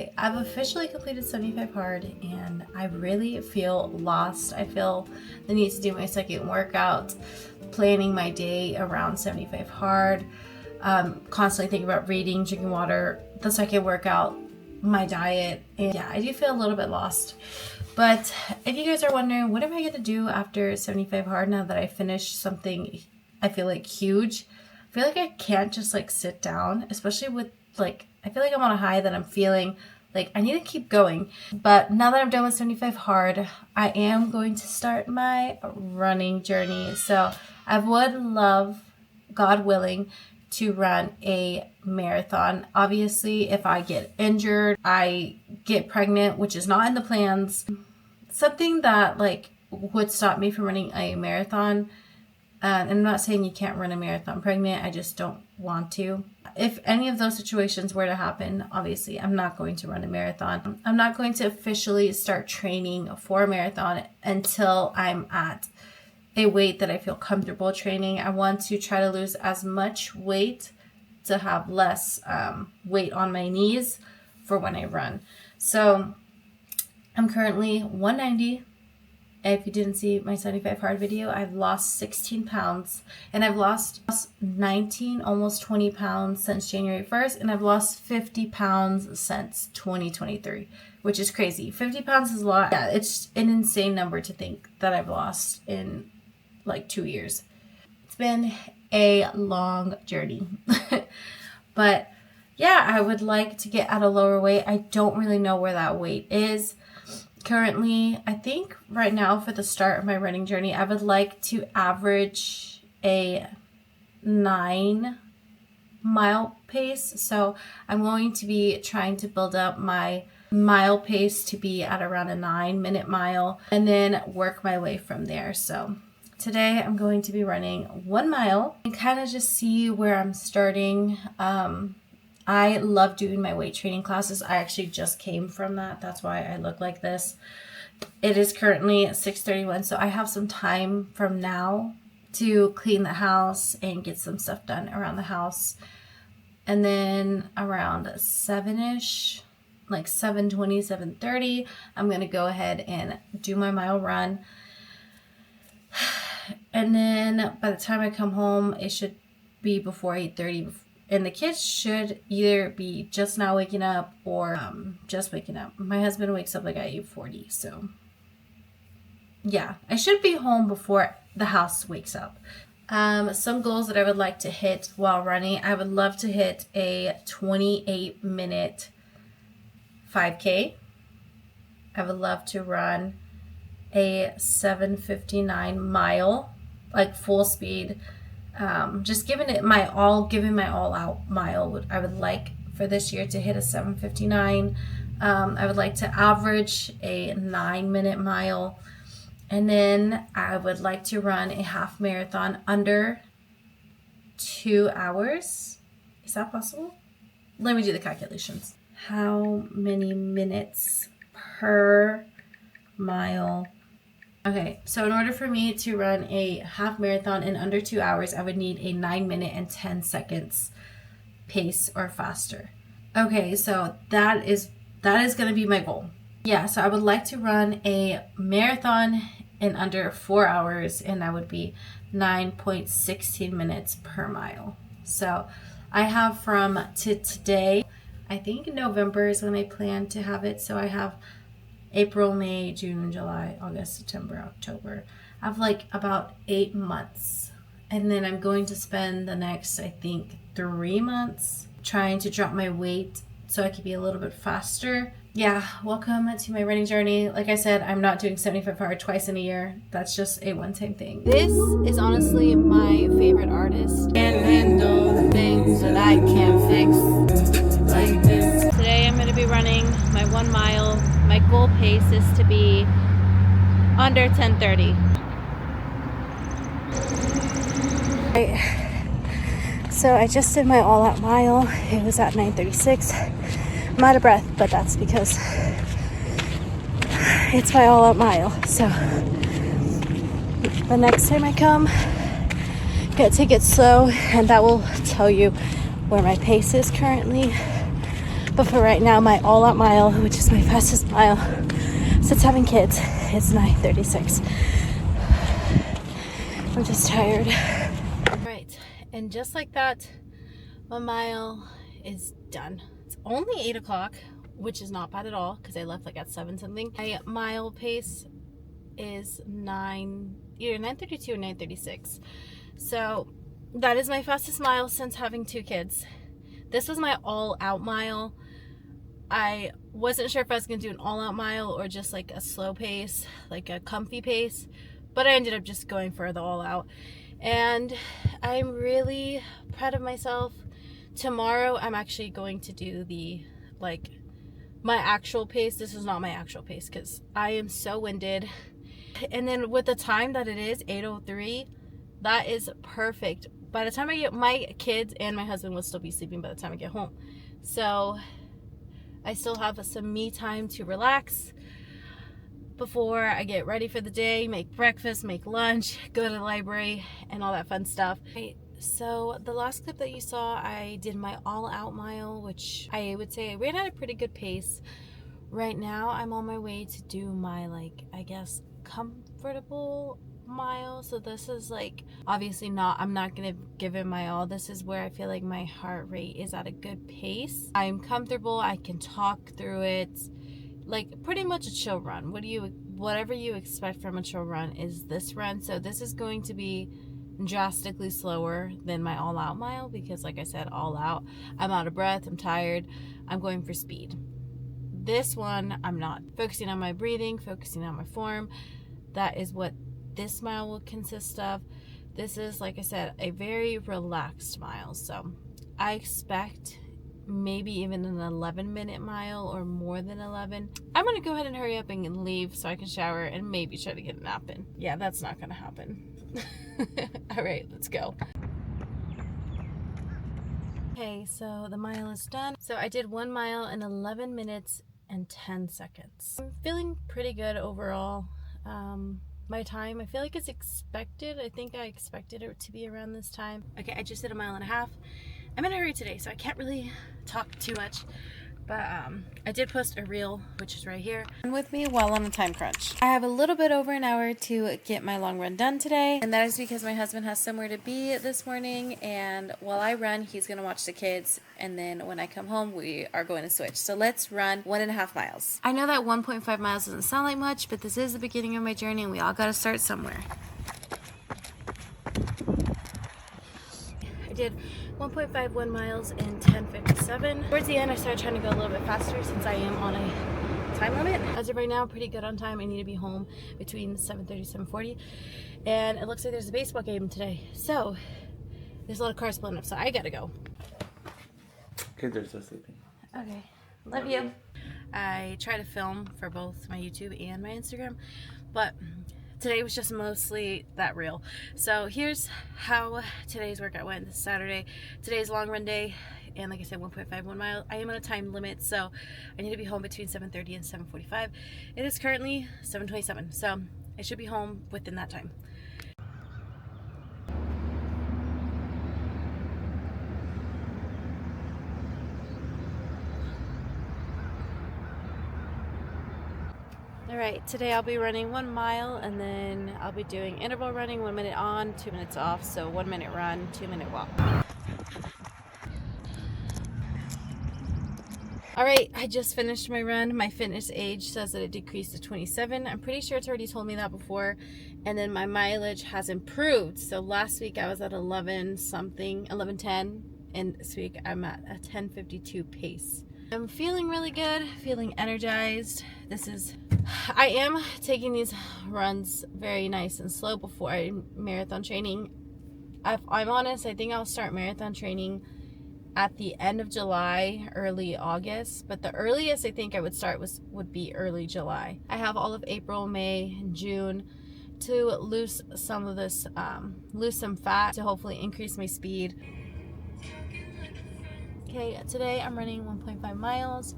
Okay, I've officially completed 75 hard and I really feel lost. I feel the need to do my second workout, planning my day around 75 hard, constantly thinking about reading, drinking water, the second workout, my diet, and yeah, I do feel a little bit lost. But if you guys are wondering, what am I going to do after 75 hard now that I finished something I feel like huge? I feel like I can't just like sit down, especially with like, I feel like I'm on a high that I'm feeling like I need to keep going. But now that I'm done with 75 hard, I am going to start my running journey. So I would love, God willing, to run a marathon. Obviously, if I get injured, I get pregnant, which is not in the plans, something that like would stop me from running a marathon. And I'm not saying you can't run a marathon pregnant, I just don't want to. If any of those situations were to happen, obviously I'm not going to run a marathon. I'm not going to officially start training for a marathon until I'm at a weight that I feel comfortable training. I want to try to lose as much weight to have less weight on my knees for when I run. So I'm currently 190. If you didn't see my 75 hard video, I've lost 16 pounds and I've lost 19, almost 20 pounds since January 1st. And I've lost 50 pounds since 2023, which is crazy. 50 pounds is a lot. Yeah, it's an insane number to think that I've lost in like 2 years. It's been a long journey, but yeah, I would like to get at a lower weight. I don't really know where that weight is. Currently, I think right now for the start of my running journey, I would like to average a 9-mile pace. So I'm going to be trying to build up my mile pace to be at around a 9-minute mile and then work my way from there. So today I'm going to be running 1 mile and kind of just see where I'm starting. I love doing my weight training classes. I actually just came from that. That's why I look like this. It is currently 6:31, so I have some time from now to clean the house and get some stuff done around the house. And then around 7-ish, like 7:20, 7:30, I'm going to go ahead and do my mile run. And then by the time I come home, it should be before 8:30. And the kids should either be just now waking up or just waking up. My husband wakes up like at 8:40. So yeah, I should be home before the house wakes up. Some goals that I would like to hit while running. I would love to hit a 28-minute 5K. I would love to run a 7:59 mile, like full speed. Just giving my all out mile. I would like for this year to hit a 7:59. I would like to average a 9-minute mile, and then I would like to run a half marathon under 2 hours. Is that possible? Let me do the calculations. How many minutes per mile? Okay, so in order for me to run a half marathon in under 2 hours, I would need a 9-minute and 10 seconds pace or faster. Okay, so that is going to be my goal. Yeah, so I would like to run a marathon in under 4 hours, and that would be 9.16 minutes per mile. So I have from to today, I think November is when I plan to have it. So I have April, May, June, July, August, September, October. I have like about 8 months. And then I'm going to spend the next, I think, 3 months trying to drop my weight so I can be a little bit faster. Yeah, welcome to my running journey. Like I said, I'm not doing 75 hard twice in a year. That's just a one-time thing. This is honestly my favorite artist. Can't handle things that I can't fix like this. Today I'm going to be running my 1 mile. My goal pace is to be under 10:30. Right. So I just did my all-out mile. It was at 9:36. I'm out of breath, but that's because it's my all-out mile. So the next time I come, I'm gonna take it slow, and that will tell you where my pace is currently. But for right now, my all-out mile, which is my fastest mile since having kids, is 9:36. I'm just tired. Right, and just like that, my mile is done. It's only 8 o'clock, which is not bad at all because I left like at 7 something. My mile pace is either 9:32 or 9:36. So that is my fastest mile since having 2 kids. This was my all-out mile. I wasn't sure if I was going to do an all-out mile or just like a slow pace, like a comfy pace, but I ended up just going for the all-out. And I'm really proud of myself. Tomorrow I'm actually going to do my actual pace. This is not my actual pace because I am so winded. And then with the time that it is, 8:03, that is perfect. By the time I get, my kids and my husband will still be sleeping by the time I get home. So I still have some me time to relax before I get ready for the day, make breakfast, make lunch, go to the library, and all that fun stuff. So the last clip that you saw, I did my all-out mile, which I would say I ran at a pretty good pace. Right now, I'm on my way to do my, I guess, comfortable mile. So this is obviously I'm not gonna give it my all. This is where I feel like my heart rate is at a good pace. I'm comfortable, I can talk through it, pretty much a chill run. Whatever you expect from a chill run is this run. So this is going to be drastically slower than my all-out mile because, like I said, all out, I'm out of breath, I'm tired, I'm going for speed. This one, I'm not focusing on my breathing, focusing on my form. That is what this mile will consist of. This is, like I said, a very relaxed mile. So I expect maybe even an 11-minute mile or more than 11. I'm gonna go ahead and hurry up and leave so I can shower and maybe try to get a nap in. Yeah, that's not gonna happen. All right, let's go. Okay, so the mile is done. So I did 1 mile in 11 minutes and 10 seconds. I'm feeling pretty good overall. My time, I feel like it's expected. I think I expected it to be around this time. Okay, I just did 1.5 miles. I'm in a hurry today, so I can't really talk too much. But I did post a reel, which is right here, and with me while on a time crunch. I have a little bit over an hour to get my long run done today, and that is because my husband has somewhere to be this morning, and while I run, he's going to watch the kids, and then when I come home, we are going to switch. So let's run 1.5 miles. I know that 1.5 miles doesn't sound like much, but this is the beginning of my journey, and we all got to start somewhere. I did 1.51 miles in 10:57. Towards the end, I started trying to go a little bit faster since I am on a time limit. As of right now, pretty good on time. I need to be home between 7:30 and 7:40. And it looks like there's a baseball game today. So there's a lot of cars pulling up, so I gotta go. Kids are still sleeping. Okay. Love you. I try to film for both my YouTube and my Instagram, but today was just mostly that reel. So here's how today's workout went. This Saturday. Today's long run day, and like I said, 1.51 miles. I am on a time limit, so I need to be home between 7:30 and 7:45. It is currently 7:27, so I should be home within that time. Alright, today I'll be running 1 mile, and then I'll be doing interval running, 1 minute on, 2 minutes off, so 1 minute run, 2 minute walk. Alright, I just finished my run. My fitness age says that it decreased to 27. I'm pretty sure it's already told me that before. And then my mileage has improved. So last week I was at 11 something, 11:10, and this week I'm at a 10:52 pace. I'm feeling really good, feeling energized. I am taking these runs very nice and slow before I marathon training. If I'm honest, I think I'll start marathon training at the end of July, early August, but the earliest I think I would start would be early July. I have all of April, May, and June to lose some of this, lose some fat to hopefully increase my speed. Okay, today I'm running 1.5 miles.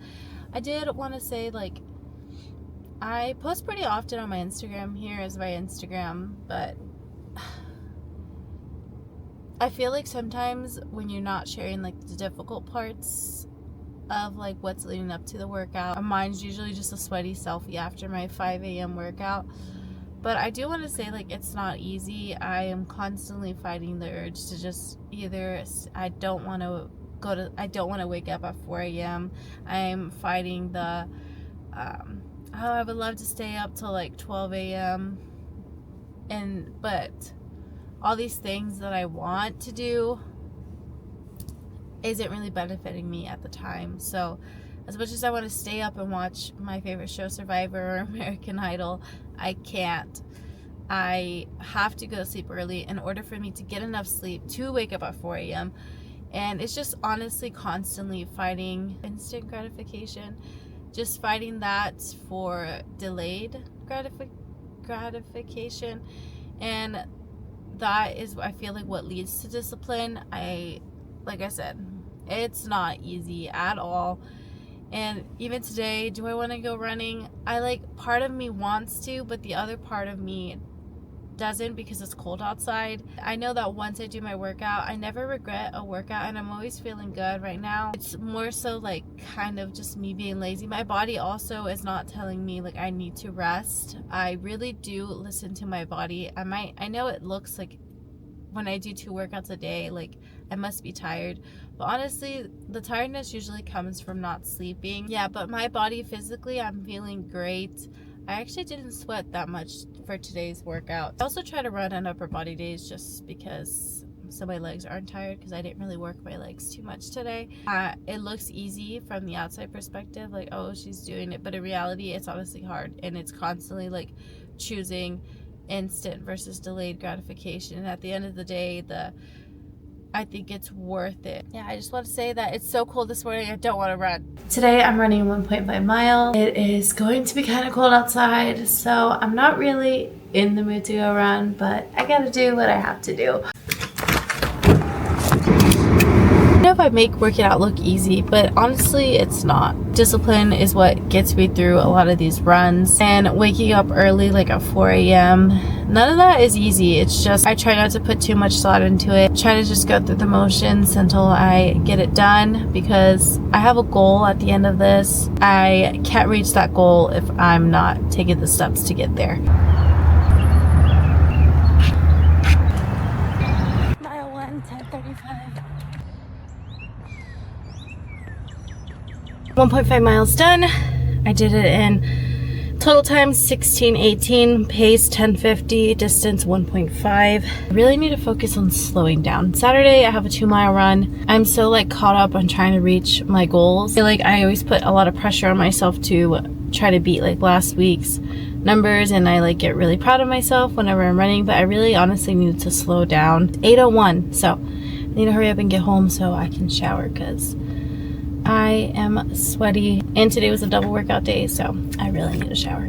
I did want to say, I post pretty often on my Instagram. Here is my Instagram, but I feel like sometimes when you're not sharing the difficult parts of like what's leading up to the workout. Mine's usually just a sweaty selfie after my 5 a.m. workout. But I do want to say, like, it's not easy. I am constantly fighting the urge to just either, I don't want to wake up at 4 a.m. I'm fighting the, I would love to stay up till like 12 a.m. But all these things that I want to do isn't really benefiting me at the time. So as much as I want to stay up and watch my favorite show, Survivor or American Idol, I can't. I have to go to sleep early in order for me to get enough sleep to wake up at 4 a.m. And it's just honestly constantly fighting instant gratification. Just fighting that for delayed gratification. And that is, I feel like, what leads to discipline. Like I said, it's not easy at all. And even today, do I want to go running? Part of me wants to, but the other part of me doesn't, because it's cold outside. I know that once I do my workout, I never regret a workout, and I'm always feeling good right now. It's more so like kind of just me being lazy. My body also is not telling me like I need to rest. I really do listen to my body. I know it looks like when I do 2 workouts a day, like I must be tired, but honestly the tiredness usually comes from not sleeping. Yeah, but my body physically, I'm feeling great. I actually didn't sweat that much for today's workout. I also try to run on upper body days just because so my legs aren't tired, because I didn't really work my legs too much today. It looks easy from the outside perspective, like, oh, she's doing it, but in reality it's obviously hard, and it's constantly like choosing instant versus delayed gratification. And at the end of the day, I think it's worth it. Yeah, I just want to say that it's so cold this morning, I don't want to run. Today I'm running 1.5 miles. It is going to be kind of cold outside, so I'm not really in the mood to go run, but I gotta do what I have to do. I know if I make working out look easy, but honestly it's not. Discipline is what gets me through a lot of these runs, and waking up early like at 4 a.m. none of that is easy. It's just I try not to put too much thought into it. Try to just go through the motions until I get it done, because I have a goal at the end of this. I can't reach that goal if I'm not taking the steps to get there. Mile 1, 10:35. 1.5 miles done. I did it in total time 16:18, pace 10:50, distance 1.5. I really need to focus on slowing down. Saturday I have a 2-mile run. I'm so like caught up on trying to reach my goals. I feel like I always put a lot of pressure on myself to try to beat like last week's numbers, and I like get really proud of myself whenever I'm running, but I really honestly need to slow down. 8:01, so I need to hurry up and get home so I can shower, because I am sweaty, and today was a double workout day, so I really need a shower.